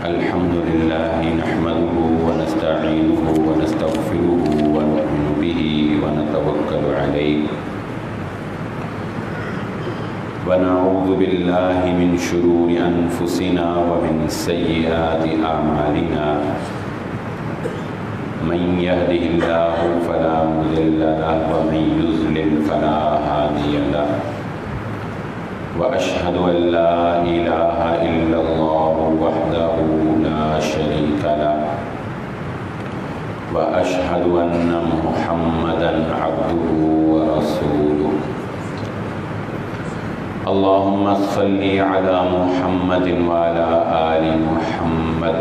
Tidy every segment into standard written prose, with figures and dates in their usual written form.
الحمد لله نحمده ونستعينه ونستغفره ونؤمن به ونتوكل عليه ونعوذ بالله من شرور أنفسنا ومن سيئات أعمالنا من يهده الله فلا مضل له ومن يضلل فلا هادي له وأشهد أن لا إله إلا الله وحده لا شريك له وأشهد أن محمدا عبده ورسوله اللهم صل على محمد وعلى آل محمد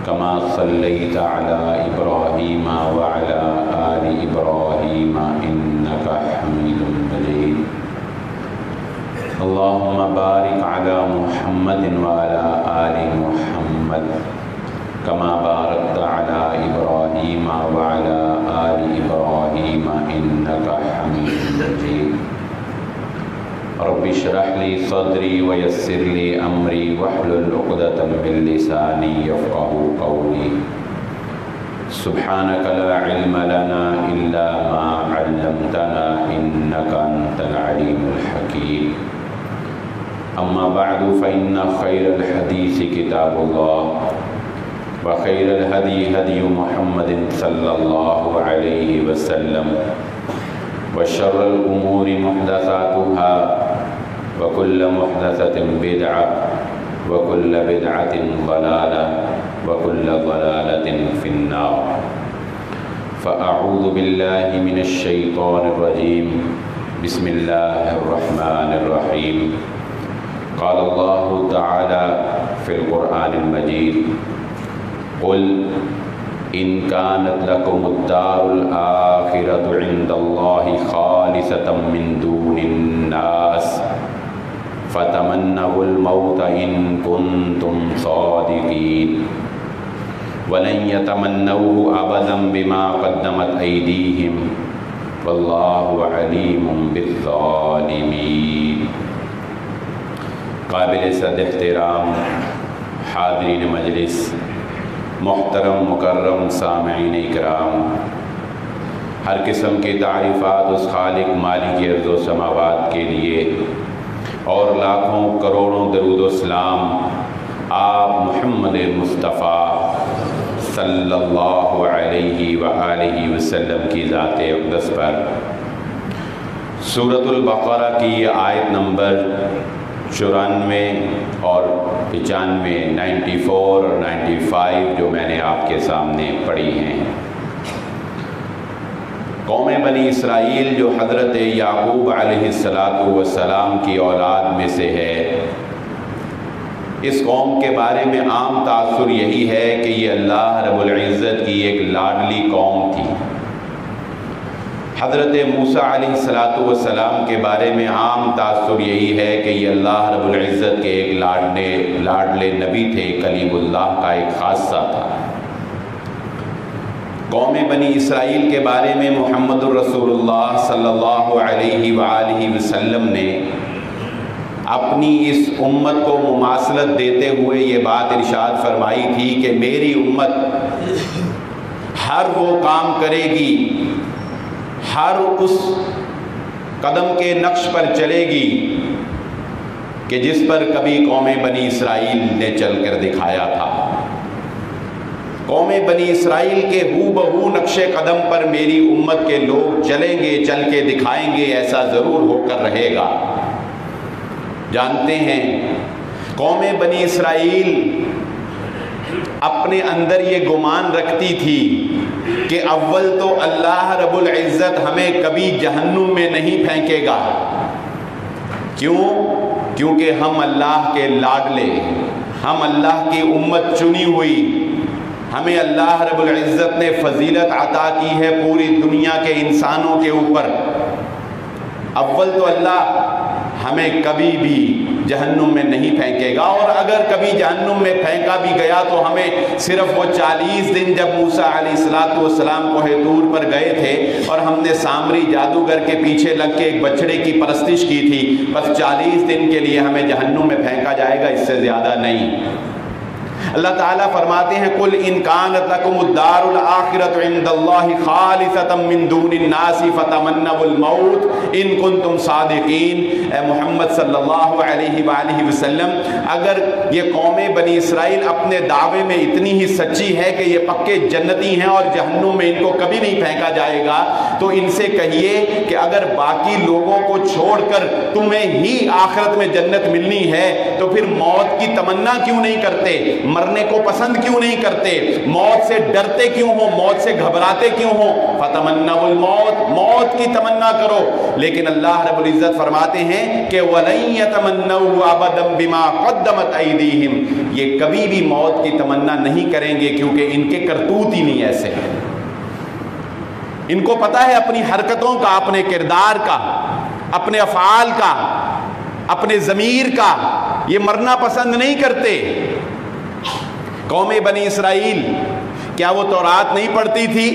كما صليت على إبراهيم وعلى آل إبراهيم إنك حميد مجيد اللهم بارك على محمد وعلى آل محمد كما باركت على إبراهيم وعلى آل إبراهيم إنك حميد مجيد رب اشرح لي صدري ويسر لي أمري واحلل عقدة من لساني يفقهوا قولي سبحانك لا علم لنا إلا ما علمتنا إنك أنت العليم الحكيم أما بعد فإن خير الحديث كتاب الله وخير الهدي هدي محمد صلى الله عليه وسلم وشر الأمور محدثاتها وكل محدثة بدعة وكل بدعة ضلالة وكل ضلالة في النار فأعوذ بالله من الشيطان الرجيم بسم الله الرحمن الرحيم قال الله تعالى في القرآن المجيد قل إن كانت لكم الدار الآخرة عند الله خالصة من دون الناس فتمنوا الموت إن كنتم صادقين ولن يتمنوه أبدا بما قدمت أيديهم والله عليم بالظالمين قابل صد احترام حاضرین مجلس، محترم مکرم سامعین اکرام، ہر قسم کی تعریفات اس خالق مالک ارض و سماوات کے لیے اور لاکھوں کروڑوں درود و سلام آپ محمد مصطفیٰ صلی اللہ علیہ وآلہ وسلم کی ذات اقدس پر۔ سورۃ البقرہ کی آیت نمبر 94 اور 95، 94 اور 95 جو میں نے آپ کے سامنے پڑھی ہیں۔ قوم بنی اسرائیل جو حضرت یعقوب علیہ السلام کی اولاد میں سے ہے، اس قوم کے بارے میں عام تاثر یہی ہے کہ یہ اللہ رب العزت کی ایک لاڈلی قوم تھی۔ حضرت موسیٰ علیہ السلام کے بارے میں عام تاثر یہی ہے کہ یہ اللہ رب العزت کے ایک لاڈلے نبی تھے، کلیم اللہ کا ایک خاصہ تھا۔ قوم بنی اسرائیل کے بارے میں محمد الرسول اللہ صلی اللہ علیہ وآلہ وسلم نے اپنی اس امت کو مماثلت دیتے ہوئے یہ بات ارشاد فرمائی تھی کہ میری امت ہر وہ کام کرے گی، ہر اس قدم کے نقش پر چلے گی کہ جس پر کبھی قوم بنی اسرائیل نے چل کر دکھایا تھا۔ قوم بنی اسرائیل کے ہو بہو نقش قدم پر میری امت کے لوگ چلیں گے، چل کے دکھائیں گے، ایسا ضرور ہو کر رہے گا۔ جانتے ہیں قوم بنی اسرائیل اپنے اندر یہ گمان رکھتی تھی کہ اول تو اللہ رب العزت ہمیں کبھی جہنم میں نہیں پھینکے گا۔ کیوں؟ کیونکہ ہم اللہ کے لاڈلے، ہم اللہ کی امت چنی ہوئی، ہمیں اللہ رب العزت نے فضیلت عطا کی ہے پوری دنیا کے انسانوں کے اوپر۔ اول تو اللہ ہمیں کبھی بھی جہنم میں نہیں پھینکے گا، اور اگر کبھی جہنم میں پھینکا بھی گیا تو ہمیں صرف وہ 40 دن جب موسیٰ علیہ السلام کوہ طور پر گئے تھے اور ہم نے سامری جادوگر کے پیچھے لگ کے ایک بچڑے کی پرستش کی تھی، بس 40 دن کے لیے ہمیں جہنم میں پھینکا جائے گا، اس سے زیادہ نہیں۔ اللہ تعالیٰ فرماتے ہیں قُلْ إِنْ كَانَتْ لَكُمُ الدَّارُ الْآخِرَةُ عِنْدَ اللَّهِ خَالِصَةً مِّن دُونِ النَّاسِ فَتَمَنَّوُا الْمَوْتَ إِن كُنتُمْ صَادِقِينَ۔ اے محمد صلی اللہ علیہ وآلہ وسلم، اگر یہ قوم بنی اسرائیل اپنے دعوے میں اتنی ہی سچی ہے کہ یہ پکے جنتی ہیں اور جہنم میں ان کو کبھی نہیں پھینکا جائے گا، تو ان سے کہیے کہ اگر باقی لوگوں کو چھوڑ کر تمہیں ہی آخرت میں جنت ملنی ہے تو پھر موت کی تمنا کیوں نہیں کرتے، مرنے کو پسند کیوں نہیں کرتے، موت سے ڈرتے کیوں ہو، موت سے گھبراتے کیوں ہو؟ فتمنوا الموت، موت کی تمنا کرو۔ لیکن اللہ رب العزت فرماتے ہیں کہ وَلَن يَتَمَنَّوْا أَبَدًا بِمَا قَدَّمَتْ أَيْدِيهِمْ، یہ کبھی بھی موت کی تمنا نہیں کریں گے کیونکہ ان کے کرتوت ہی نہیں ایسے ہیں۔ ان کو پتہ ہے اپنی حرکتوں کا، اپنے کردار کا، اپنے افعال کا، اپنے ضمیر کا، یہ مرنا پسند نہیں کرتے۔ قوم بنی اسرائیل کیا وہ تورات نہیں پڑھتی تھی؟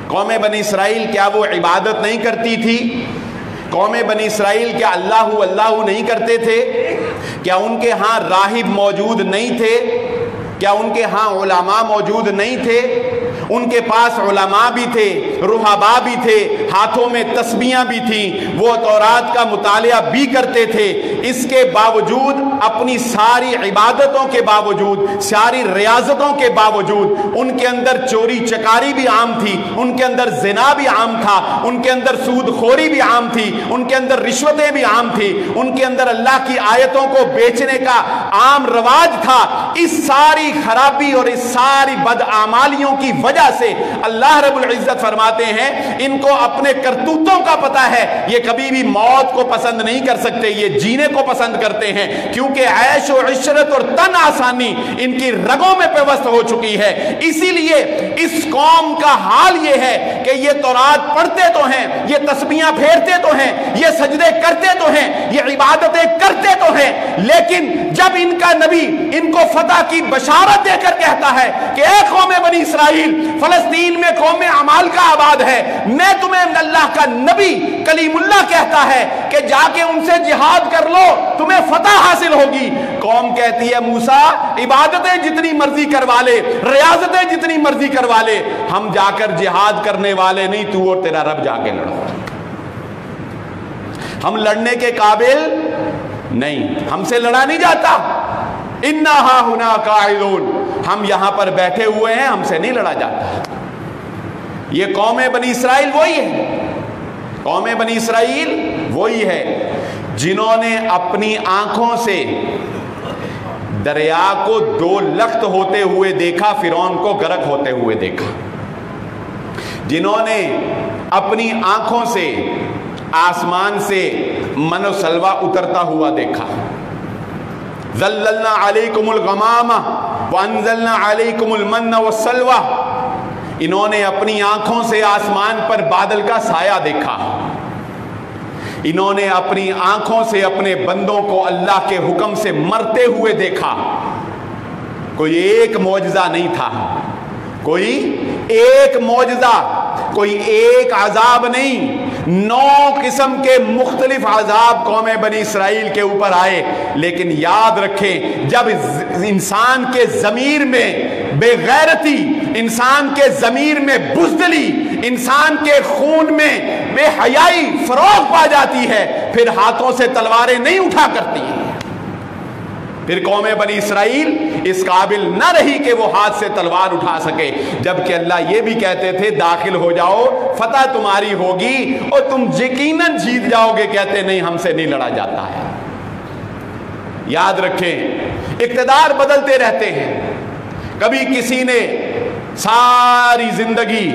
قوم بنی اسرائیل کیا وہ عبادت نہیں کرتی تھی؟ قوم بنی اسرائیل کیا اللہ اللہ نہیں کرتے تھے؟ کیا ان کے ہاں راہب موجود نہیں تھے؟ کیا ان کے ہاں علماء موجود نہیں تھے؟ ان کے پاس علماء بھی تھے، رہبا بھی تھے، ہاتھوں میں تسبیحاں بھی تھیں، وہ تورات کا مطالعہ بھی کرتے تھے۔ اس کے باوجود، اپنی ساری عبادتوں کے باوجود، ساری ریاضتوں کے باوجود، ان کے اندر چوری چکاری بھی عام تھی، ان کے اندر زنا بھی عام تھا، ان کے اندر سود خوری بھی عام تھی، ان کے اندر رشوتیں بھی عام تھی، ان کے اندر اللہ کی آیتوں کو بیچنے کا عام رواج تھا۔ اس ساری خرابی اور اس ساری بدعمالیوں کی وجہ سے اللہ رب العزت فرماتے ہیں ان کو اپنے کرتوتوں کا پتہ ہے، یہ کبھی بھی موت کو پسند نہیں کر سکتے، یہ جینے کو پسند کرتے ہیں، کیونکہ عیش و عشرت اور تن آسانی ان کی رگوں میں پیوست ہو چکی ہے۔ اسی لیے اس قوم کا حال یہ ہے کہ یہ تورات پڑھتے تو ہیں، یہ تسبیحاں پھیرتے تو ہیں، یہ سجدے کرتے تو ہیں، یہ عبادتیں کرتے تو ہیں، لیکن جب ان کا نبی ان کو فتح کی بشارت دے کر کہتا ہے کہ اے قوم بنی اسرائیل، فلسطین میں قوم عمال کا آباد ہے، میں تمہیں اللہ کا نبی کلیم اللہ کہتا ہے کہ جا کے ان سے جہاد کر لو، تمہیں فتح حاصل ہوگی، قوم کہتی ہے موسیٰ عبادتیں جتنی مرضی کروا لے، ریاضتیں جتنی مرضی کروا لے، ہم جا کر جہاد کرنے والے نہیں، تو اور تیرا رب جا کے لڑو، ہم لڑنے کے قابل نہیں، ہم سے لڑا نہیں جاتا، اِنَّا ہَا ہُنَا قَاعِدُونَ، ہم یہاں پر بیٹھے ہوئے ہیں، ہم سے نہیں لڑا جاتا۔ یہ قوم بنی اسرائیل وہی ہے، قوم بنی اسرائیل وہی ہے جنہوں نے اپنی آنکھوں سے دریا کو 2 لخت ہوتے ہوئے دیکھا، فرعون کو غرق ہوتے ہوئے دیکھا، جنہوں نے اپنی آنکھوں سے آسمان سے من و سلوہ اترتا ہوا دیکھا، ظللنا علیکم الغمامہ وانزلنا علیکم المن والسلوہ، انہوں نے اپنی آنکھوں سے آسمان پر بادل کا سایہ دیکھا، انہوں نے اپنی آنکھوں سے اپنے بندوں کو اللہ کے حکم سے مرتے ہوئے دیکھا۔ کوئی ایک معجزہ نہیں تھا، کوئی ایک معجزہ، کوئی ایک عذاب نہیں، 9 قسم کے مختلف عذاب قوم بنی اسرائیل کے اوپر آئے، لیکن یاد رکھیں جب انسان کے ضمیر میں بے غیرتی، انسان کے ضمیر میں بزدلی، انسان کے خون میں بے حیائی فروغ پا جاتی ہے، پھر ہاتھوں سے تلواریں نہیں اٹھا کرتی ہیں۔ پھر قوم بنی اسرائیل اس قابل نہ رہی کہ وہ ہاتھ سے تلوار اٹھا سکے، جبکہ اللہ یہ بھی کہتے تھے داخل ہو جاؤ، فتح تمہاری ہوگی اور تم یقیناً جیت جاؤ گے، کہتے نہیں ہم سے نہیں لڑا جاتا ہے۔ یاد رکھیں اقتدار بدلتے رہتے ہیں، کبھی کسی نے ساری زندگی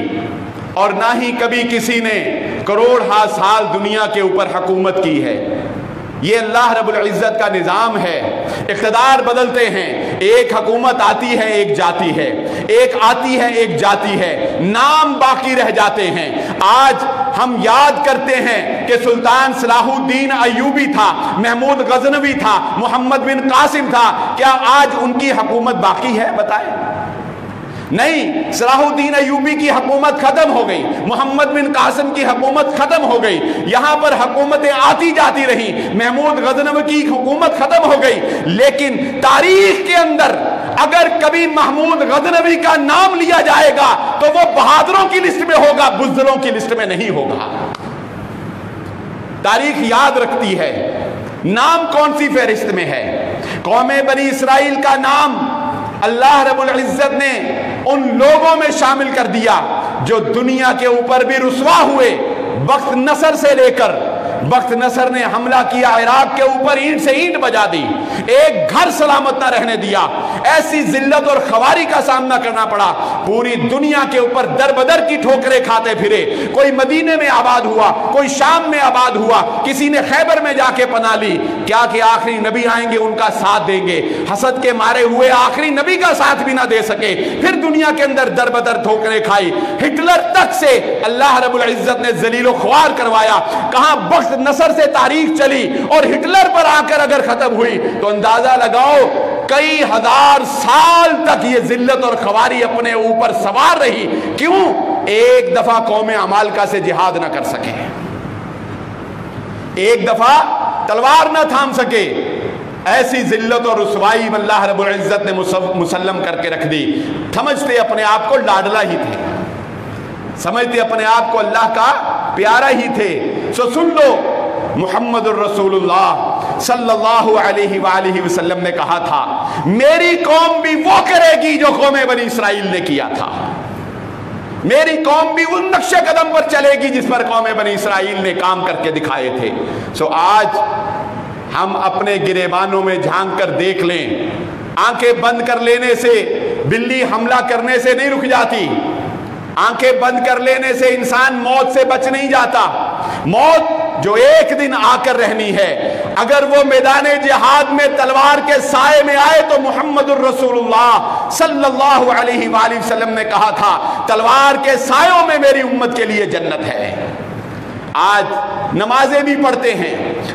اور نہ ہی کبھی کسی نے کروڑ ہا سال دنیا کے اوپر حکومت کی ہے، یہ اللہ رب العزت کا نظام ہے، اقتدار بدلتے ہیں، ایک حکومت آتی ہے ایک جاتی ہے، ایک آتی ہے ایک جاتی ہے، نام باقی رہ جاتے ہیں۔ آج ہم یاد کرتے ہیں کہ سلطان صلاح الدین ایوبی تھا، محمود غزنوی تھا، محمد بن قاسم تھا، کیا آج ان کی حکومت باقی ہے؟ بتائیں۔ نہیں، صلاح الدین ایوبی کی حکومت ختم ہو گئی، محمد بن قاسم کی حکومت ختم ہو گئی، یہاں پر حکومتیں آتی جاتی رہی، محمود غزنوی کی حکومت ختم ہو گئی، لیکن تاریخ کے اندر اگر کبھی محمود غزنوی کا نام لیا جائے گا تو وہ بہادروں کی لسٹ میں ہوگا، بزدلوں کی لسٹ میں نہیں ہوگا۔ تاریخ یاد رکھتی ہے نام کون سی فہرست میں ہے۔ قوم بنی اسرائیل کا نام اللہ رب العزت نے ان لوگوں میں شامل کر دیا جو دنیا کے اوپر بھی رسوا ہوئے، بخت نصر سے لے کر، بخت نصر نے حملہ کیا عراق کے اوپر، اینٹ سے اینٹ بجا دی، ایک گھر سلامت نہ رہنے دیا، ایسی ذلت اور خواری کا سامنا کرنا پڑا، پوری دنیا کے اوپر در بدر کی ٹھوکریں کھاتے پھرے، کوئی مدینے میں آباد ہوا، کوئی شام میں آباد ہوا، کسی نے خیبر میں جا کے پناہ لی، کیا کہ آخری نبی آئیں گے ان کا ساتھ دیں گے، حسد کے مارے ہوئے آخری نبی کا ساتھ بھی نہ دے سکے، پھر دنیا کے اندر در بدر ٹھوکریں کھائی، ہٹلر تک سے اللہ رب العزت نے ذلیل و خوار کروایا، کہاں بخت نصر سے تاریخ چلی اور ہٹلر پر آ کر اگر ختم ہوئی تو اندازہ لگاؤ کئی ہزار سال تک یہ ذلت اور خواری اپنے اوپر سوار رہی، کیوں؟ ایک دفعہ قوم عمالقہ سے جہاد نہ کر سکے، ایک دفعہ تلوار نہ تھام سکے، ایسی ذلت اور رسوائی اللہ رب العزت نے مسلم کر کے رکھ دی۔ سمجھتے اپنے آپ کو لاڈلا ہی تھے، سمجھتے اپنے آپ کو اللہ کا پیارا ہی تھے، سو سن لو محمد الرسول اللہ صلی اللہ علیہ وآلہ وسلم نے کہا تھا میری قوم بھی وہ کرے گی جو قوم بنی اسرائیل نے کیا تھا، میری قوم بھی ان نقش قدم پر چلے گی جس پر قوم بنی اسرائیل نے کام کر کے دکھائے تھے۔ سو آج ہم اپنے گریبانوں میں جھانک کر دیکھ لیں، آنکھیں بند کر لینے سے بلی حملہ کرنے سے نہیں رک جاتی، آنکھیں بند کر لینے سے انسان موت سے بچ نہیں جاتا، موت جو ایک دن آ کر رہنی ہے، اگر وہ میدان جہاد میں تلوار کے سائے میں آئے تو محمد الرسول اللہ صلی اللہ علیہ وآلہ وسلم نے کہا تھا تلوار کے سایوں میں میری امت کے لیے جنت ہے۔ آج نمازیں بھی پڑھتے ہیں،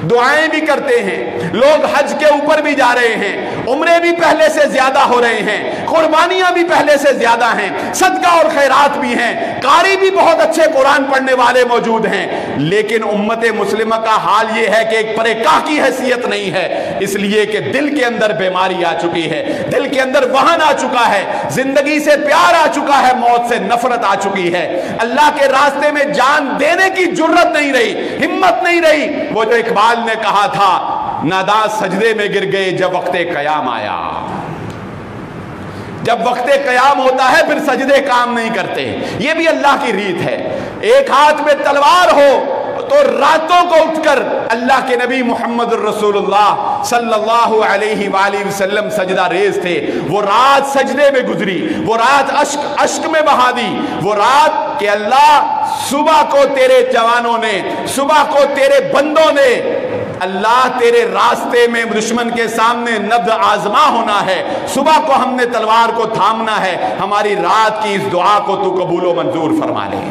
دعائیں بھی کرتے ہیں، لوگ حج کے اوپر بھی جا رہے ہیں، عمرے بھی پہلے سے زیادہ ہو رہے ہیں، قربانیاں بھی پہلے سے زیادہ ہیں، صدقہ اور خیرات بھی ہیں، قاری بھی بہت اچھے قرآن پڑھنے والے موجود ہیں، لیکن امت مسلمہ کا حال یہ ہے کہ ایک پرکاہ کی حیثیت نہیں ہے، اس لیے کہ دل کے اندر بیماری آ چکی ہے، دل کے اندر وہن آ چکا ہے، زندگی سے پیار آ چکا ہے، موت سے نفرت آ چکی ہے، اللہ کے راستے میں جان دینے کی جرت نہیں رہی، ہمت نہیں رہی۔ وہ جو اقبال نے کہا تھا ناداں سجدے میں گر گئے جب وقت قیام آیا، جب وقت قیام ہوتا ہے پھر سجدے کام نہیں کرتے، یہ بھی اللہ کی ریت ہے۔ ایک ہاتھ میں تلوار ہو تو راتوں کو اٹھ کر اللہ کے نبی محمد الرسول اللہ صلی اللہ علیہ وآلہ وسلم سجدہ ریز تھے، وہ رات سجدے میں گزری، وہ رات اشک میں بہا دی، وہ رات کہ اللہ صبح کو تیرے جوانوں نے، صبح کو تیرے بندوں نے، اللہ تیرے راستے میں دشمن کے سامنے نبض آزما ہونا ہے، صبح کو ہم نے تلوار کو تھامنا ہے، ہماری رات کی اس دعا کو تو قبول و منظور فرما لے۔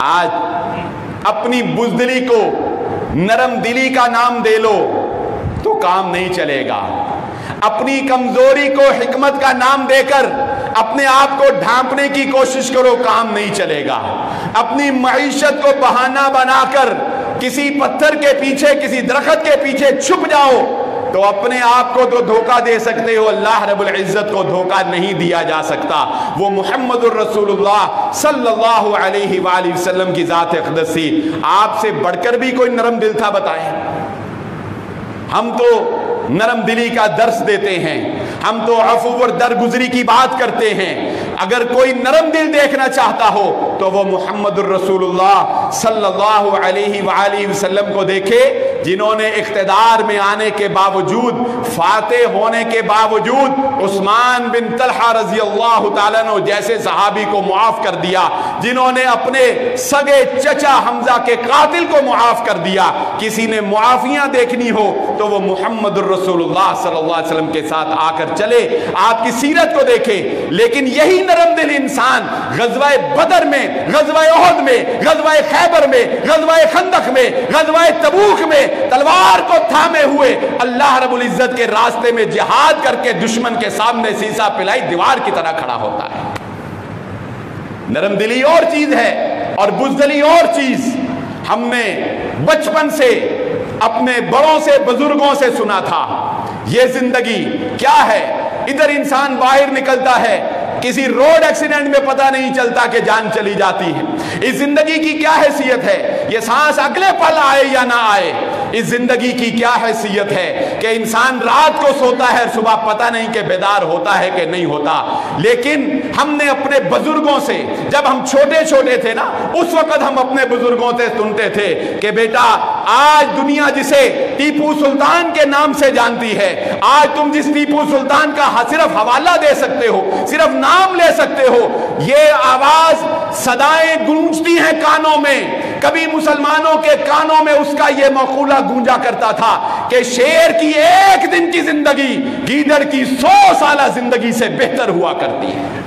آج اپنی بزدلی کو نرم دلی کا نام دے لو تو کام نہیں چلے گا، اپنی کمزوری کو حکمت کا نام دے کر اپنے آپ کو ڈھانپنے کی کوشش کرو، کام نہیں چلے گا، اپنی معیشت کو بہانہ بنا کر کسی پتھر کے پیچھے، کسی درخت کے پیچھے چھپ جاؤ تو اپنے آپ کو تو دھوکہ دے سکتے ہو، اللہ رب العزت کو دھوکہ نہیں دیا جا سکتا۔ وہ محمد الرسول اللہ صلی اللہ علیہ وآلہ وسلم کی ذات اقدس تھی، آپ سے بڑھ کر بھی کوئی نرم دل تھا بتائیں؟ ہم تو نرم دلی کا درس دیتے ہیں، ہم تو عفو اور درگزری کی بات کرتے ہیں، اگر کوئی نرم دل دیکھنا چاہتا ہو تو وہ محمد الرسول اللہ صلی اللہ علیہ وآلہ وسلم کو دیکھے، جنہوں نے اقتدار میں آنے کے باوجود، فاتح ہونے کے باوجود عثمان بن طلحہ رضی اللہ تعالیٰ عنہ جیسے صحابی کو معاف کر دیا، جنہوں نے اپنے سگے چچا حمزہ کے قاتل کو معاف کر دیا۔ کسی نے معافیاں دیکھنی ہو تو وہ محمد الرسول اللہ صلی اللہ علیہ وسلم کے ساتھ آ کر چلے، آپ کی سیرت کو دیکھے۔ لیکن یہی نرم دل انسان غزوہ بدر میں غزوہ احد میں، غزوہ خیبر میں، غزوہ خندق میں، غزوہ تبوک میں تلوار کو تھامے ہوئے اللہ رب العزت کے راستے میں جہاد کر کے دشمن کے سامنے سیسا پلائی دیوار کی طرح کھڑا ہوتا ہے۔ نرم دلی اور چیز ہے اور بزدلی اور چیز۔ ہم نے بچپن سے اپنے بڑوں سے بزرگوں سے سنا تھا یہ زندگی کیا ہے۔ ادھر انسان باہر نکلتا ہے، کسی روڈ ایکسیڈنٹ میں پتہ نہیں چلتا کہ جان چلی جاتی ہے۔ اس زندگی کی کیا حیثیت ہے، یہ سانس اگلے پل آئے یا نہ آئے۔ اس زندگی کی کیا حیثیت ہے کہ انسان رات کو سوتا ہے اور صبح پتہ نہیں کہ بیدار ہوتا ہے کہ نہیں ہوتا۔ لیکن ہم نے اپنے بزرگوں سے، جب ہم چھوٹے چھوٹے تھے نا، اس وقت ہم اپنے بزرگوں سے سنتے تھے کہ بیٹا آج دنیا جسے ٹیپو سلطان کے نام سے جانتی ہے، آج تم جس ٹیپو سلطان کا صرف حوالہ دے سکتے ہو، صرف نام لے سکتے ہو، یہ آواز صدائیں گونجتی ہیں کانوں میں۔ کبھی مسلمانوں کے کانوں میں اس کا یہ مقولہ گونجا کرتا تھا کہ شیر کی ایک دن کی زندگی گیدڑ کی 100 سالہ زندگی سے بہتر ہوا کرتی ہے۔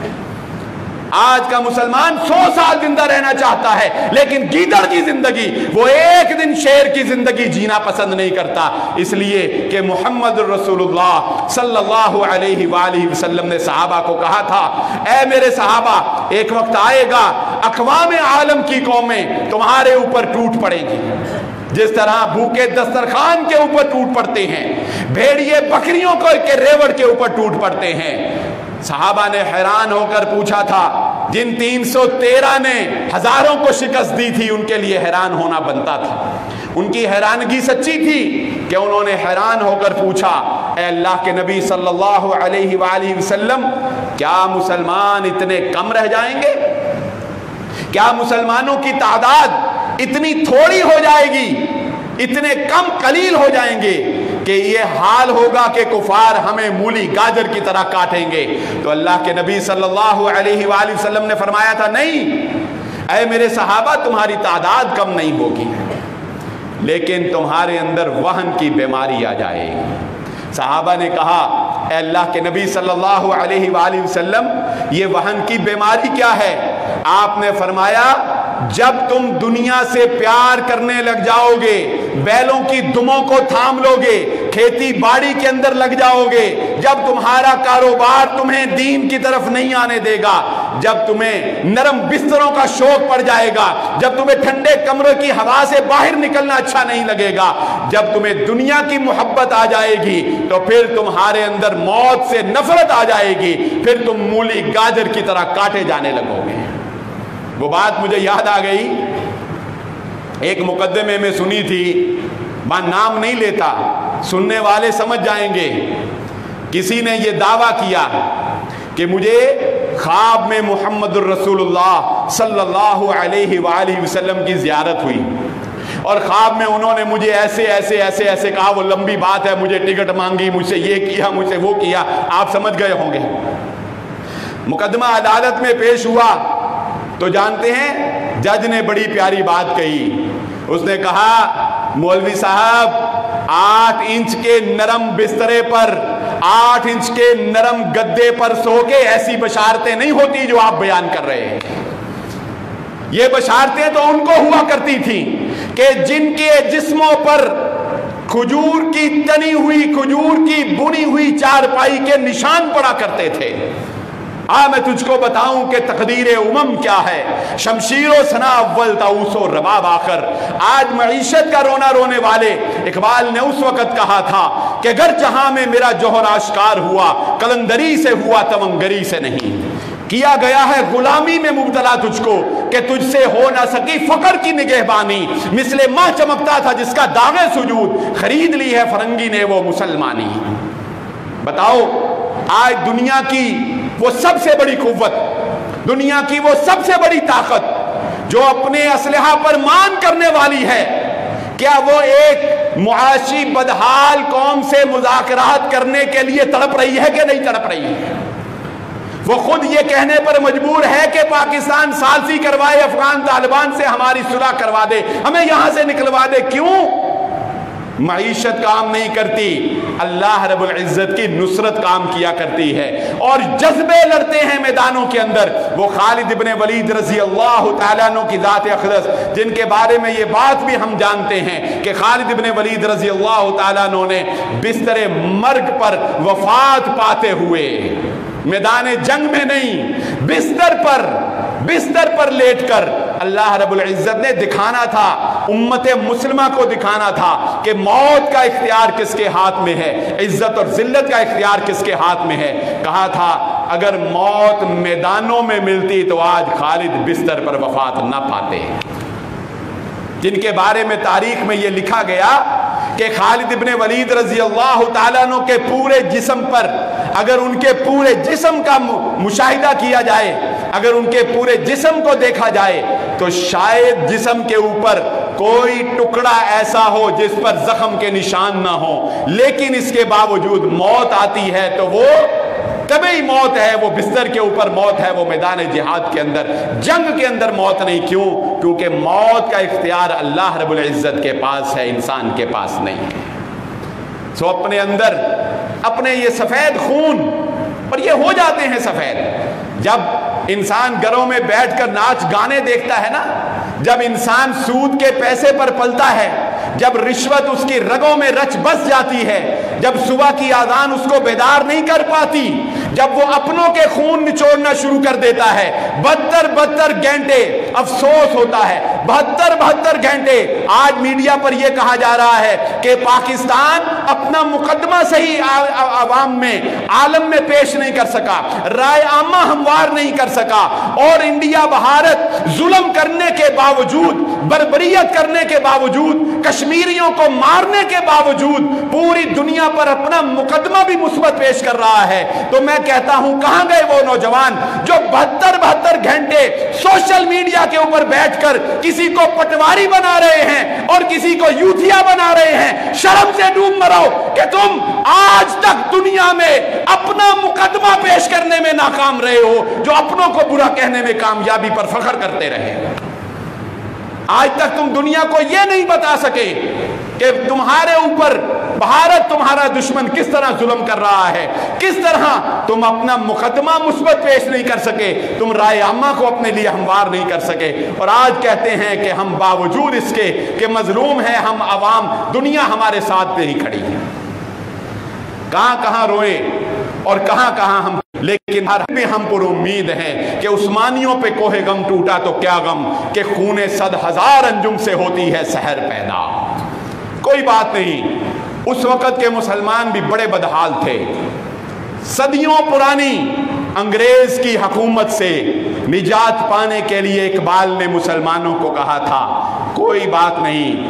آج کا مسلمان 100 سال زندہ رہنا چاہتا ہے، لیکن گیدڑ کی زندگی، وہ ایک دن شیر کی زندگی جینا پسند نہیں کرتا، اس لیے کہ محمد رسول اللہ صلی اللہ علیہ وآلہ وسلم نے صحابہ کو کہا تھا، اے میرے صحابہ، ایک وقت آئے گا اقوام عالم کی قومیں تمہارے اوپر ٹوٹ پڑیں گی، جس طرح بھوکے دسترخوان کے اوپر ٹوٹ پڑتے ہیں، بھیڑیے بکریوں کے ریوڑ کے اوپر ٹوٹ پڑتے ہیں۔ صحابہ نے حیران ہو کر پوچھا تھا، جن 313 نے ہزاروں کو شکست دی تھی ان کے لیے حیران ہونا بنتا تھا۔ ان کی حیرانگی سچی تھی کہ انہوں نے حیران ہو کر پوچھا، اے اللہ کے نبی صلی اللہ علیہ وآلہ وسلم، کیا مسلمان اتنے کم رہ جائیں گے؟ کیا مسلمانوں کی تعداد اتنی تھوڑی ہو جائے گی، اتنے کم قلیل ہو جائیں گے کہ یہ حال ہوگا کہ کفار ہمیں مولی گاجر کی طرح کاٹیں گے؟ تو اللہ کے نبی صلی اللہ علیہ وآلہ وسلم نے فرمایا تھا، نہیں اے میرے صحابہ، تمہاری تعداد کم نہیں ہوگی، لیکن تمہارے اندر وہن کی بیماری آ جائے گی۔ صحابہ نے کہا، اے اللہ کے نبی صلی اللہ علیہ وآلہ وسلم، یہ وہن کی بیماری کیا ہے؟ آپ نے فرمایا، جب تم دنیا سے پیار کرنے لگ جاؤ گے، بیلوں کی دموں کو تھام لو گے، کھیتی باڑی کے اندر لگ جاؤ گے، جب تمہارا کاروبار تمہیں دین کی طرف نہیں آنے دے گا، جب تمہیں نرم بستروں کا شوق پڑ جائے گا، جب تمہیں ٹھنڈے کمرے کی ہوا سے باہر نکلنا اچھا نہیں لگے گا، جب تمہیں دنیا کی محبت آ جائے گی، تو پھر تمہارے اندر موت سے نفرت آ جائے گی، پھر تم مولی گاجر کی طرح کاٹے جانے لگو گے۔ وہ بات مجھے یاد آ گئی، ایک مقدمے میں سنی تھی، میں نام نہیں لیتا، سننے والے سمجھ جائیں گے۔ کسی نے یہ دعویٰ کیا کہ مجھے خواب میں محمد الرسول اللہ صلی اللہ علیہ وآلہ وسلم کی زیارت ہوئی، اور خواب میں انہوں نے مجھے ایسے ایسے ایسے ایسے کہا، وہ لمبی بات ہے، مجھے ٹکٹ مانگی، مجھ سے یہ کیا، مجھ سے وہ کیا، آپ سمجھ گئے ہوں گے۔ مقدمہ عدالت میں پیش ہوا تو جانتے ہیں جج نے بڑی پیاری بات کہی، اس نے کہا، مولوی صاحب 8 انچ کے نرم بسترے پر، 8 انچ کے نرم گدے پر سو کے ایسی بشارتیں نہیں ہوتی جو آپ بیان کر رہے ہیں۔ یہ بشارتیں تو ان کو ہوا کرتی تھیں کہ جن کے جسموں پر کھجور کی تنی ہوئی، کھجور کی بنی ہوئی چارپائی کے نشان پڑا کرتے تھے۔ میں تجھ کو بتاؤں کہ تقدیر امم کیا ہے، شمشیر و ثنا اول طاؤس و رباب آخر۔ آج معیشت کا رونا رونے والے، اقبال نے اس وقت کہا تھا کہ گر جہاں میں میرا جوہر آشکار ہوا، قلندری سے ہوا توانگری سے نہیں۔ کیا گیا ہے غلامی میں مبتلا تجھ کو کہ تجھ سے ہو نہ سکی فقر کی نگہبانی، مثل ماں چمکتا تھا جس کا داغ سجود، خرید لی ہے فرنگی نے وہ مسلمانی۔ بتاؤ، آج دنیا کی وہ سب سے بڑی قوت، دنیا کی وہ سب سے بڑی طاقت جو اپنے اسلحہ پر مان کرنے والی ہے، کیا وہ ایک معاشی بدحال قوم سے مذاکرات کرنے کے لیے تڑپ رہی ہے کہ نہیں تڑپ رہی ہے؟ وہ خود یہ کہنے پر مجبور ہے کہ پاکستان ثالثی کروائے، افغان طالبان سے ہماری صلح کروا دے، ہمیں یہاں سے نکلوا دے۔ کیوں؟ معیشت کام نہیں کرتی، اللہ رب العزت کی نصرت کام کیا کرتی ہے، اور جذبے لڑتے ہیں میدانوں کے اندر۔ وہ خالد ابن ولید رضی اللہ تعالیٰ عنہ کی ذات اقدس، جن کے بارے میں یہ بات بھی ہم جانتے ہیں کہ خالد ابن ولید رضی اللہ تعالیٰ عنہ نے بستر مرگ پر وفات پاتے ہوئے، میدان جنگ میں نہیں، بستر پر لیٹ کر اللہ رب العزت نے دکھانا تھا، امت مسلمہ کو دکھانا تھا کہ موت کا اختیار کس کے ہاتھ میں ہے، عزت اور ذلت کا اختیار کس کے ہاتھ میں ہے۔ کہا تھا اگر موت میدانوں میں ملتی تو آج خالد بستر پر وفات نہ پاتے، جن کے بارے میں تاریخ میں یہ لکھا گیا کہ خالد ابن ولید رضی اللہ تعالیٰ عنہ کے پورے جسم پر اگر ان کے پورے جسم کا مشاہدہ کیا جائے، اگر ان کے پورے جسم کو دیکھا جائے تو شاید جسم کے اوپر کوئی ٹکڑا ایسا ہو جس پر زخم کے نشان نہ ہو، لیکن اس کے باوجود موت آتی ہے تو وہ طبعی موت ہے، وہ بستر کے اوپر موت ہے، وہ میدان جہاد کے اندر، جنگ کے اندر موت نہیں۔ کیوں؟ کیونکہ موت کا اختیار اللہ رب العزت کے پاس ہے، انسان کے پاس نہیں ہے۔ سو اپنے اندر اپنے یہ سفید خون، اور یہ ہو جاتے ہیں سفید جب انسان گھروں میں بیٹھ کر ناچ گانے دیکھتا ہے نا، جب انسان سود کے پیسے پر پلتا ہے، جب رشوت اس کی رگوں میں رچ بس جاتی ہے، جب صبح کی اذان اس کو بیدار نہیں کر پاتی، جب وہ اپنوں کے خون نچوڑنا شروع کر دیتا ہے، 72 گھنٹے افسوس ہوتا ہے، 72 گھنٹے۔ آج میڈیا پر یہ کہا جا رہا ہے کہ پاکستان اپنا مقدمہ صحیح عوام میں، عالم میں پیش نہیں کر سکا، رائے عامہ ہموار نہیں کر سکا، اور انڈیا بھارت ظلم کرنے کے باوجود، بربریت کرنے کے باوجود، کشمیریوں کو مارنے کے باوجود پوری دنیا پر اپنا مقدمہ بھی مثبت پیش کر رہا ہے۔ تو میں کہتا ہوں کہاں گئے وہ نوجوان جو 72 گھنٹے سوشل میڈیا کے اوپر بیٹھ کر کسی کو پٹواری بنا رہے ہیں اور کسی کو یوتھیا بنا رہے ہیں؟ شرم سے ڈوب مرو کہ تم آج تک دنیا میں اپنا مقدمہ پیش کرنے میں ناکام رہے ہو، جو اپنوں کو برا کہنے میں کامیابی پر فخر کرتے رہے۔ آج تک تم دنیا کو یہ نہیں بتا سکے کہ تمہارے اوپر بھارت تمہارا دشمن کس طرح ظلم کر رہا ہے، کس طرح تم اپنا مقدمہ مثبت پیش نہیں کر سکے، تم رائے عامہ کو اپنے لیے ہموار نہیں کر سکے، اور آج کہتے ہیں کہ ہم باوجود اس کے کہ مظلوم ہیں، ہم عوام، دنیا ہمارے ساتھ نہیں کھڑی ہے۔ کہاں کہاں روئے اور کہاں کہاں ہم، لیکن ہر میں ہم پر امید ہیں کہ عثمانیوں پہ کوہ غم ٹوٹا تو کیا غم کہ خون 100,000 انجم سے ہوتی ہے سحر پیدا۔ کوئی بات نہیں، اس وقت کے مسلمان بھی بڑے بدحال تھے۔ صدیوں پرانی انگریز کی حکومت سے نجات پانے کے لیے اقبال نے مسلمانوں کو کہا تھا کوئی بات نہیں،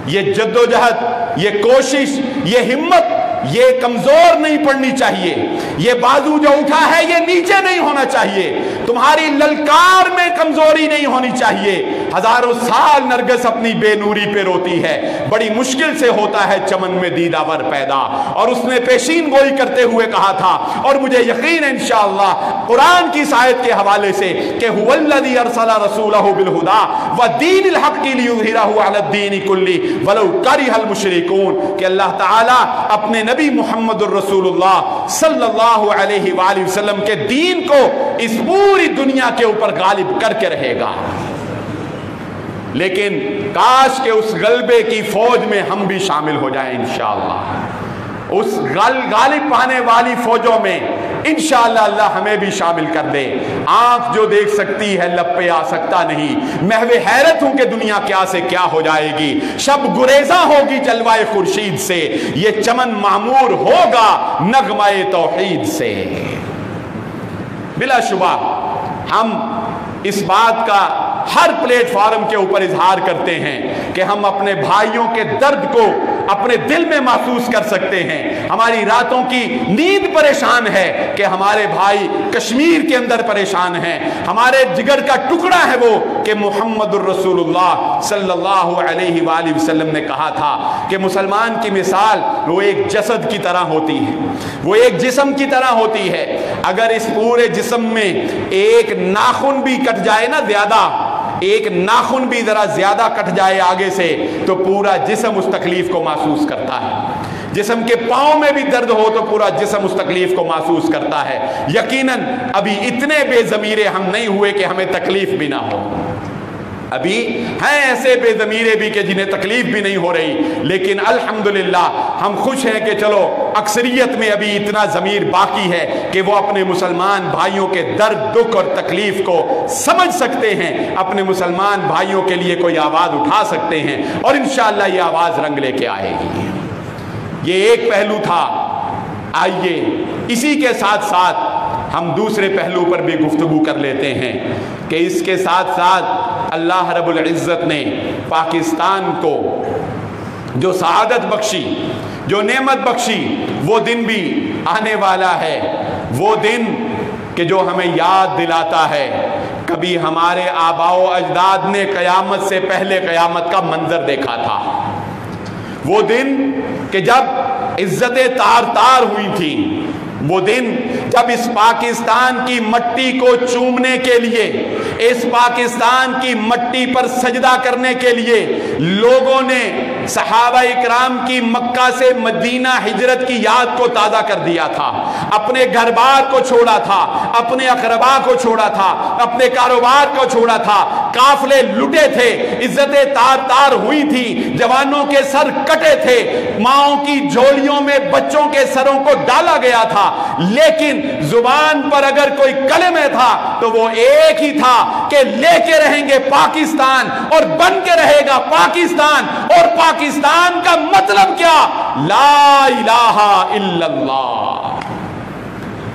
یہ جدوجہد، یہ کوشش، یہ ہمت، یہ کمزور نہیں پڑنی چاہیے، یہ بازو جو اٹھا ہے یہ نیچے نہیں ہونا چاہیے، تمہاری للکار میں کمزوری نہیں ہونی چاہیے۔ ہزاروں سال نرگس اپنی بے نوری پہ روتی ہے، بڑی مشکل سے ہوتا ہے چمن میں دیدہ ور پیدا، اور اس نے پیشین گوئی کرتے ہوئے کہا تھا، اور مجھے یقین ہے انشاءاللہ قرآن کی آیت کے حوالے سے کہ هو الذی ارسل رسولہ بالہدی ودین الحق لیظہرہ علی الدین کلہ ولو کرہ المشرکون، کہ اللہ تعالیٰ اپنے نبی محمد الرسول اللہ صلی اللہ علیہ وآلہ وسلم کے دین کو اس پوری دنیا کے اوپر غالب کر کے رہے گا۔ لیکن کاش کہ اس غلبے کی فوج میں ہم بھی شامل ہو جائیں انشاءاللہ، اس غالب پانے والی فوجوں میں انشاءاللہ اللہ ہمیں بھی شامل کر دے۔ آنکھ جو دیکھ سکتی ہے لب پہ آ سکتا نہیں، محو حیرت ہوں کہ دنیا کیا سے کیا ہو جائے گی، شب گریزاں ہوگی جلوائے خورشید سے، یہ چمن معمور ہوگا نغمہ توحید سے۔ بلا شبہ ہم اس بات کا ہر پلیٹ فارم کے اوپر اظہار کرتے ہیں کہ ہم اپنے بھائیوں کے درد کو اپنے دل میں محسوس کر سکتے ہیں۔ ہماری راتوں کی نیند پریشان ہے کہ ہمارے بھائی کشمیر کے اندر پریشان ہیں، ہمارے جگر کا ٹکڑا ہے وہ کہ محمد الرسول اللہ صلی اللہ علیہ وآلہ وسلم نے کہا تھا کہ مسلمان کی مثال وہ ایک جسد کی طرح ہوتی ہے، وہ ایک جسم کی طرح ہوتی ہے۔ اگر اس پورے جسم میں ایک ناخن بھی کٹ جائے نا زیادہ، ایک ناخن بھی ذرا زیادہ کٹ جائے آگے سے تو پورا جسم اس تکلیف کو محسوس کرتا ہے. جسم کے پاؤں میں بھی درد ہو تو پورا جسم اس تکلیف کو محسوس کرتا ہے. یقیناً ابھی اتنے بے ضمیرے ہم نہیں ہوئے کہ ہمیں تکلیف بھی نہ ہو. ابھی ہیں ایسے بے ضمیرے بھی کہ جنہیں تکلیف بھی نہیں ہو رہی، لیکن الحمدللہ ہم خوش ہیں کہ چلو اکثریت میں ابھی اتنا ضمیر باقی ہے کہ وہ اپنے مسلمان بھائیوں کے درد، دکھ اور تکلیف کو سمجھ سکتے ہیں، اپنے مسلمان بھائیوں کے لیے کوئی آواز اٹھا سکتے ہیں، اور انشاءاللہ یہ آواز رنگ لے کے آئے گی. یہ ایک پہلو تھا. آئیے اسی کے ساتھ ساتھ ہم دوسرے پہلو پر بھی گفتگو کر لیتے ہیں کہ اس کے ساتھ ساتھ اللہ رب العزت نے پاکستان کو جو سعادت بخشی، جو نعمت بخشی، وہ دن بھی آنے والا ہے. وہ دن کہ جو ہمیں یاد دلاتا ہے کبھی ہمارے آباء و اجداد نے قیامت سے پہلے قیامت کا منظر دیکھا تھا. وہ دن کہ جب عزتیں تار تار ہوئی تھیں. وہ دن جب اس پاکستان کی مٹی کو چومنے کے لیے، اس پاکستان کی مٹی پر سجدہ کرنے کے لیے لوگوں نے صحابہ اکرام کی مکہ سے مدینہ ہجرت کی یاد کو تازہ کر دیا تھا. اپنے گھر بار کو چھوڑا تھا، اپنے اقربا کو چھوڑا تھا، اپنے کاروبار کو چھوڑا تھا. قافلے لٹے تھے، عزتیں تار تار ہوئی تھی، جوانوں کے سر کٹے تھے، ماؤں کی جھولیوں میں بچوں کے سروں کو ڈالا گیا تھا. لیکن زبان پر اگر کوئی کلمہ تھا تو وہ ایک ہی تھا کہ لے کے رہیں گے پاکستان، اور بن کے رہے گا پاکستان. اور پاکستان کا مطلب کیا؟ لا الہ الا اللہ.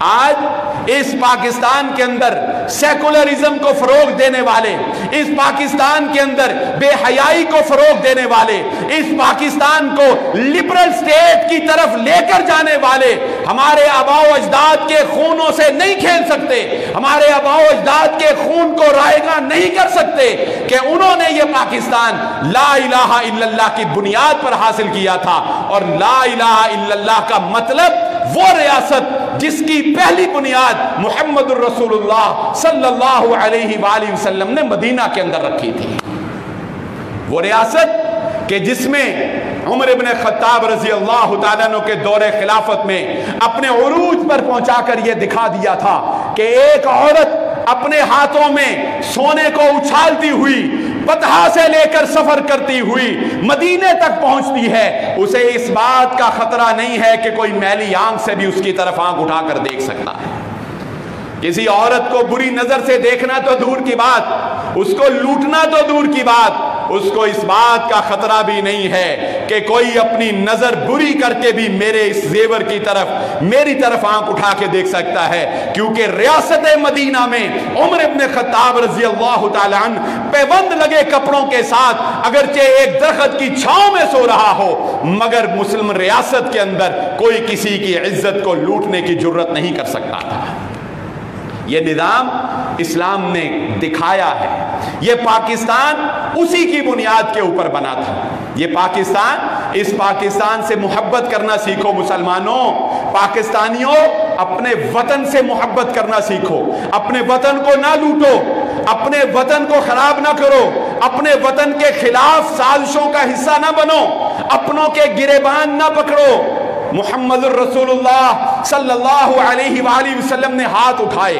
آج اس پاکستان کے اندر سیکولرزم کو فروغ دینے والے، اس پاکستان کے اندر بے حیائی کو فروغ دینے والے، اس پاکستان کو لبرل سٹیٹ کی طرف لے کر جانے والے ہمارے آباء و اجداد کے خونوں سے نہیں کھیل سکتے، ہمارے آباء و اجداد کے خون کو رائیگاں نہیں کر سکتے کہ انہوں نے یہ پاکستان لا الہ الا اللہ کی بنیاد پر حاصل کیا تھا. اور لا الہ الا اللہ کا مطلب وہ ریاست جس کی پہلی بنیاد محمد الرسول اللہ صلی اللہ علیہ وآلہ وسلم نے مدینہ کے اندر رکھی تھی. وہ ریاست کہ جس میں عمر ابن خطاب رضی اللہ تعالیٰ عنہ کے دور خلافت میں اپنے عروج پر پہنچا کر یہ دکھا دیا تھا کہ ایک عورت اپنے ہاتھوں میں سونے کو اچھالتی ہوئی بطحا سے لے کر سفر کرتی ہوئی مدینے تک پہنچتی ہے، اسے اس بات کا خطرہ نہیں ہے کہ کوئی میلی آنکھ سے بھی اس کی طرف آنکھ اٹھا کر دیکھ سکتا ہے. کسی عورت کو بری نظر سے دیکھنا تو دور کی بات، اس کو لوٹنا تو دور کی بات، اس کو اس بات کا خطرہ بھی نہیں ہے کہ کوئی اپنی نظر بری کر کے بھی میرے اس زیور کی طرف، میری طرف آنکھ اٹھا کے دیکھ سکتا ہے. کیونکہ ریاست مدینہ میں عمر ابن خطاب رضی اللہ تعالیٰ عنہ پیوند لگے کپڑوں کے ساتھ اگرچہ ایک درخت کی چھاؤں میں سو رہا ہو، مگر مسلم ریاست کے اندر کوئی کسی کی عزت کو لوٹنے کی جرت نہیں کر سکتا تھا. یہ نظام اسلام نے دکھایا ہے. یہ پاکستان اسی کی بنیاد کے اوپر بنا تھا. یہ پاکستان، اس پاکستان سے محبت کرنا سیکھو مسلمانوں. پاکستانیوں اپنے وطن سے محبت کرنا سیکھو. اپنے وطن کو نہ لوٹو، اپنے وطن کو خراب نہ کرو، اپنے وطن کے خلاف سازشوں کا حصہ نہ بنو، اپنوں کے گریبان نہ پکڑو. محمد الرسول اللہ صلی اللہ علیہ وآلہ وسلم نے ہاتھ اٹھائے،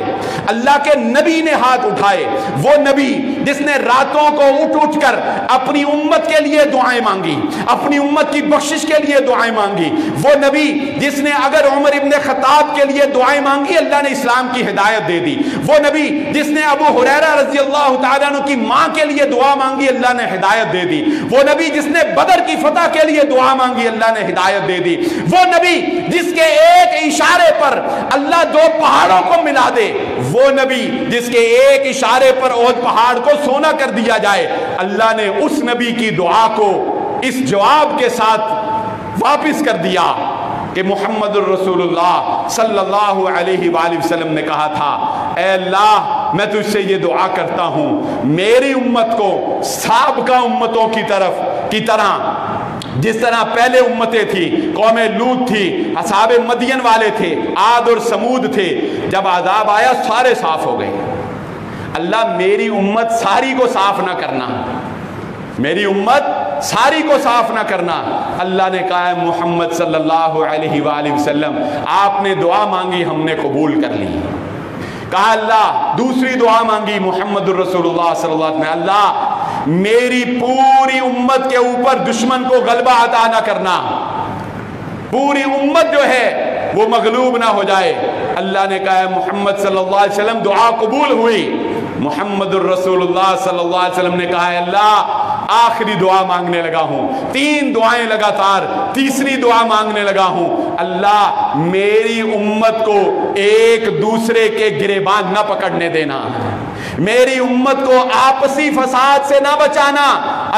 اللہ کے نبی نے ہاتھ اٹھائے. وہ نبی جس نے راتوں کو اٹھ اٹھ کر اپنی امت کے لیے دعائیں مانگی، اپنی امت کی بخشش کے لیے دعائیں مانگی. وہ نبی جس نے اگر عمر ابن خطاب کے لیے دعائیں مانگی اللہ نے اسلام کی ہدایت دے دی. وہ نبی جس نے ابو ہریرہ رضی اللہ تعالیٰ عنہ کی ماں کے لیے دعا مانگی اللہ نے ہدایت دے دی. وہ نبی جس نے بدر کی فتح کے لیے دعا مانگی اللہ نے ہدایت دے دی. وہ نبی جس کے ایک اشارے پر اللہ دو پہاڑوں کو ملا دے. وہ نبی جس کے ایک اشارے پر احد پہاڑ کو سونا کر دیا جائے. اللہ نے اس نبی کی دعا کو اس جواب کے ساتھ واپس کر دیا کہ محمد الرسول اللہ صلی اللہ علیہ وآلہ وسلم نے کہا تھا اے اللہ میں تجھ سے یہ دعا کرتا ہوں میری امت کو سابقہ امتوں کی طرح جس طرح پہلے امتیں تھی، قوم لوط تھی، اصحاب مدین والے تھے، عاد اور سمود تھے، جب عذاب آیا سارے صاف ہو گئے. اللہ میری امت ساری کو صاف نہ کرنا، میری امت ساری کو صاف نہ کرنا۔ اللہ نے کہا ہے محمد صلی اللہ علیہ وآلہ وسلم آپ نے دعا مانگی، ہم نے قبول کر لی۔ کہا اللہ دوسری دعا مانگی محمد الرسول اللہ صلی اللہ علیہ وسلم، اللہ میری پوری امت کے اوپر دشمن کو غلبہ عطا نہ کرنا، پوری امت جو ہے وہ مغلوب نہ ہو جائے۔ اللہ نے کہا ہے محمد صلی اللہ علیہ وسلم دعا قبول ہوئی۔ محمد الرسول اللہ صلی اللہ علیہ وسلم نے کہا ہے اللہ آخری دعا مانگنے لگا ہوں، 3 دعائیں لگاتار، تیسری دعا مانگنے لگا ہوں، اللہ میری امت کو ایک دوسرے کے گریبان نہ پکڑنے دینا، میری امت کو آپسی فساد سے نہ بچانا۔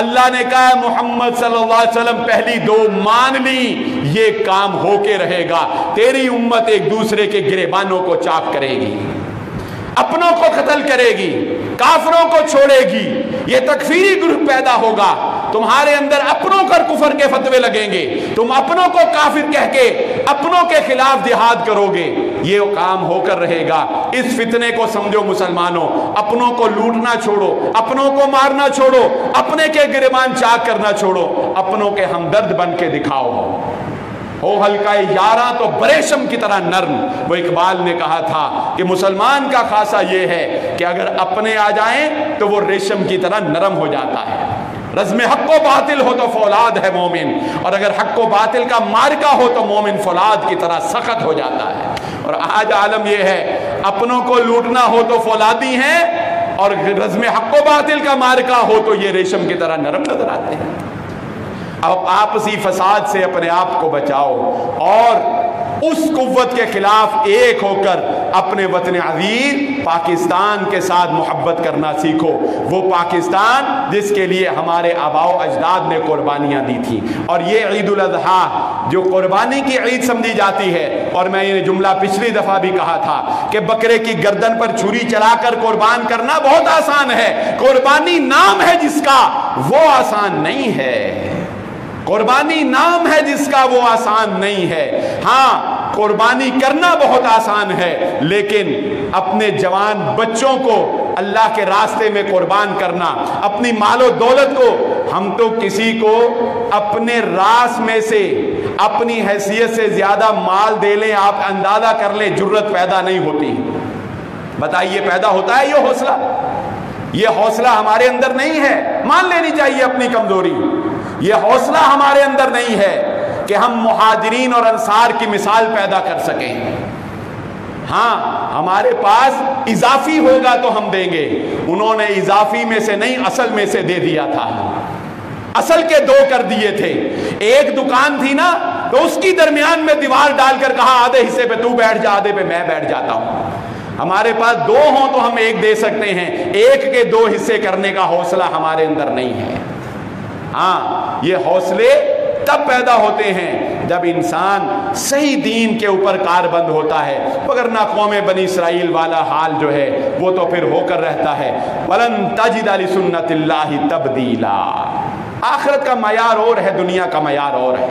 اللہ نے کہا محمد صلی اللہ علیہ وسلم پہلی 2 مان لی، یہ کام ہو کے رہے گا، تیری امت ایک دوسرے کے گریبانوں کو چاک کرے گی، اپنوں کو قتل کرے گی، کافروں کو چھوڑے گی، یہ تکفیری گروپ پیدا ہوگا، تمہارے اندر اپنوں پر کفر کے فتوے لگیں گے، تم اپنوں کو کافر کہہ کے اپنوں کے خلاف جہاد کرو گے، یہ کام ہو کر رہے گا۔ اس فتنے کو سمجھو مسلمانوں، اپنوں کو لوٹنا چھوڑو، اپنوں کو مارنا چھوڑو، اپنے کے گریبان چاک کرنا چھوڑو، اپنوں کے ہمدرد بن کے دکھاؤ، ہو ہلکا یاراں تو بریشم کی طرح نرم۔ وہ اقبال نے کہا تھا کہ مسلمان کا خاصہ یہ ہے کہ اگر اپنے آ جائیں تو وہ ریشم کی طرح نرم ہو جاتا ہے، رزم حق و باطل ہو تو فولاد ہے مومن، اور اگر حق و باطل کا مارکا ہو تو مومن فولاد کی طرح سخت ہو جاتا ہے۔ اور آج عالم یہ ہے اپنوں کو لوٹنا ہو تو فولادی ہیں، اور رزم حق و باطل کا مارکا ہو تو یہ ریشم کی طرح نرم نظر آتے ہیں۔ اب آپسی فساد سے اپنے آپ کو بچاؤ اور اس قوت کے خلاف ایک ہو کر اپنے وطن عزیز پاکستان کے ساتھ محبت کرنا سیکھو، وہ پاکستان جس کے لیے ہمارے آباء و اجداد نے قربانیاں دی تھیں۔ اور یہ عید الاضحیٰ جو قربانی کی عید سمجھی جاتی ہے، اور میں یہ جملہ پچھلی دفعہ بھی کہا تھا کہ بکرے کی گردن پر چھری چلا کر قربان کرنا بہت آسان ہے، قربانی نام ہے جس کا وہ آسان نہیں ہے، قربانی نام ہے جس کا وہ آسان نہیں ہے۔ ہاں قربانی کرنا بہت آسان ہے، لیکن اپنے جوان بچوں کو اللہ کے راستے میں قربان کرنا، اپنی مال و دولت کو، ہم تو کسی کو اپنے راس میں سے اپنی حیثیت سے زیادہ مال دے لیں، آپ اندازہ کر لیں جرت پیدا نہیں ہوتی۔ بتائیے پیدا ہوتا ہے یہ حوصلہ؟ یہ حوصلہ ہمارے اندر نہیں ہے، مان لینی چاہیے اپنی کمزوری۔ یہ حوصلہ ہمارے اندر نہیں ہے کہ ہم مہاجرین اور انصار کی مثال پیدا کر سکیں۔ ہاں ہمارے پاس اضافی ہوگا تو ہم دیں گے، انہوں نے اضافی میں سے نہیں اصل میں سے دے دیا تھا، اصل کے 2 کر دیے تھے۔ ایک دکان تھی نا تو اس کی درمیان میں دیوار ڈال کر کہا آدھے حصے پہ تو بیٹھ جا، آدھے پہ میں بیٹھ جاتا ہوں۔ ہمارے پاس 2 ہوں تو ہم 1 دے سکتے ہیں، 1 کے 2 حصے کرنے کا حوصلہ ہمارے اندر نہیں ہے۔ ہاں یہ حوصلے تب پیدا ہوتے ہیں جب انسان صحیح دین کے اوپر کاربند ہوتا ہے، مگر نہ قوم بنی اسرائیل والا حال جو ہے وہ تو پھر ہو کر رہتا ہے۔ وَلَن تَجِدَ لِسُنَّتِ اللَّهِ تَبْدِيلًا۔ آخرت کا معیار اور ہے، دنیا کا معیار اور ہے،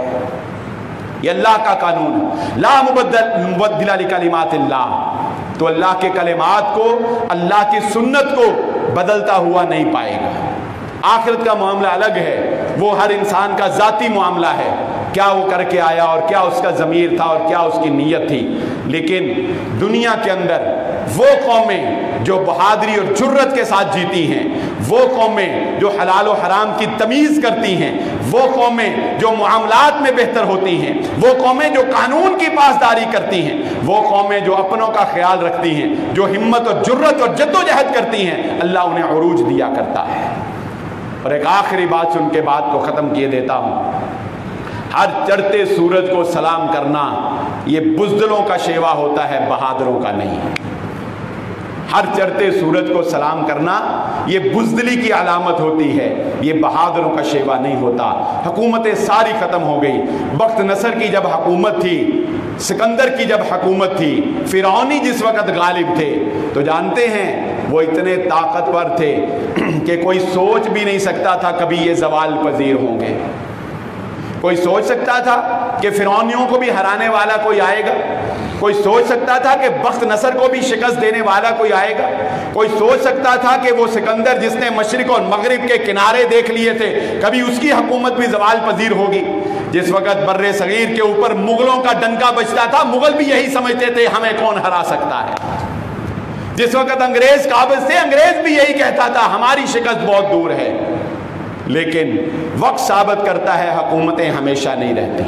یہ اللہ کا قانون ہے، لا مبدل لکلمات اللہ۔ تو اللہ کے کلمات کو، اللہ کی سنت کو بدلتا ہوا نہیں پائے گا۔ آخرت کا معاملہ الگ ہے، وہ ہر انسان کا ذاتی معاملہ ہے، کیا وہ کر کے آیا اور کیا اس کا ضمیر تھا اور کیا اس کی نیت تھی۔ لیکن دنیا کے اندر وہ قومیں جو بہادری اور جرت کے ساتھ جیتی ہیں، وہ قومیں جو حلال و حرام کی تمیز کرتی ہیں، وہ قومیں جو معاملات میں بہتر ہوتی ہیں، وہ قومیں جو قانون کی پاسداری کرتی ہیں، وہ قومیں جو اپنوں کا خیال رکھتی ہیں، جو ہمت اور جرت اور جدوجہد کرتی ہیں، اللہ انہیں عروج دیا کرتا ہے۔ اور ایک آخری بات سن کے بات کو ختم کیے دیتا ہوں، ہر چڑھتے سورج کو سلام کرنا یہ بزدلوں کا شیوا ہوتا ہے، بہادروں کا نہیں۔ ہر چڑھتے سورج کو سلام کرنا یہ بزدلی کی علامت ہوتی ہے، یہ بہادروں کا شیوا نہیں ہوتا۔ حکومتیں ساری ختم ہو گئی، بخت نصر کی جب حکومت تھی، سکندر کی جب حکومت تھی، فرعونی جس وقت غالب تھے، تو جانتے ہیں وہ اتنے طاقتور تھے کہ کوئی سوچ بھی نہیں سکتا تھا کبھی یہ زوال پذیر ہوں گے۔ کوئی سوچ سکتا تھا کہ فرعونیوں کو بھی ہرانے والا کوئی آئے گا؟ کوئی سوچ سکتا تھا کہ بخت نصر کو بھی شکست دینے والا کوئی آئے گا؟ کوئی سوچ سکتا تھا کہ وہ سکندر جس نے مشرق اور مغرب کے کنارے دیکھ لیے تھے، کبھی اس کی حکومت بھی زوال پذیر ہوگی؟ جس وقت بر صغیر کے اوپر مغلوں کا ڈنکا بجتا تھا، مغل بھی یہی سمجھتے تھے ہمیں کون ہرا سکتا ہے۔ جس وقت انگریز قابض تھے، انگریز بھی یہی کہتا تھا ہماری شکست بہت دور ہے۔ لیکن وقت ثابت کرتا ہے حکومتیں ہمیشہ نہیں رہتی،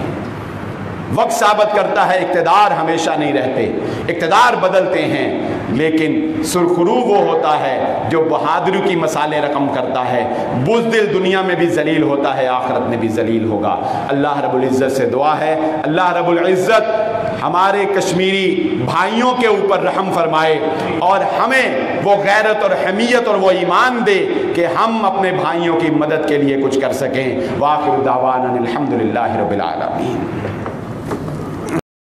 وقت ثابت کرتا ہے اقتدار ہمیشہ نہیں رہتے، اقتدار بدلتے ہیں، لیکن سرخرو وہ ہوتا ہے جو بہادری کی مثالیں رقم کرتا ہے، بزدل دنیا میں بھی ذلیل ہوتا ہے، آخرت میں بھی ذلیل ہوگا۔ اللہ رب العزت سے دعا ہے اللہ رب العزت ہمارے کشمیری بھائیوں کے اوپر رحم فرمائے اور ہمیں وہ غیرت اور حمیت اور وہ ایمان دے کہ ہم اپنے بھائیوں کی مدد کے لیے کچھ کر سکیں۔ وآخر دعوانا الحمدللہ رب العالمین۔